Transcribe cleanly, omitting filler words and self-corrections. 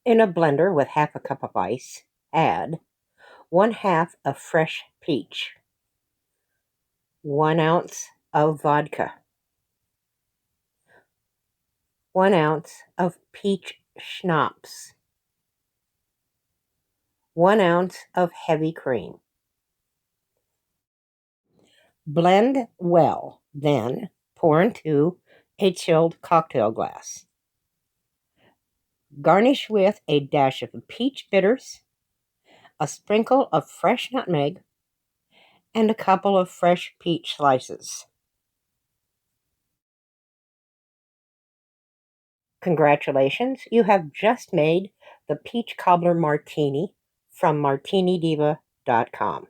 In a blender with half a cup of ice, add 1/2 of fresh peach, 1 ounce of vodka, 1 ounce of peach schnapps, 1 ounce of heavy cream. Blend well, then pour into a chilled cocktail glass. Garnish with a dash of peach bitters, a sprinkle of fresh nutmeg, and a couple of fresh peach slices. Congratulations, you have just made the Peach Cobbler Martini from MartiniDiva.com.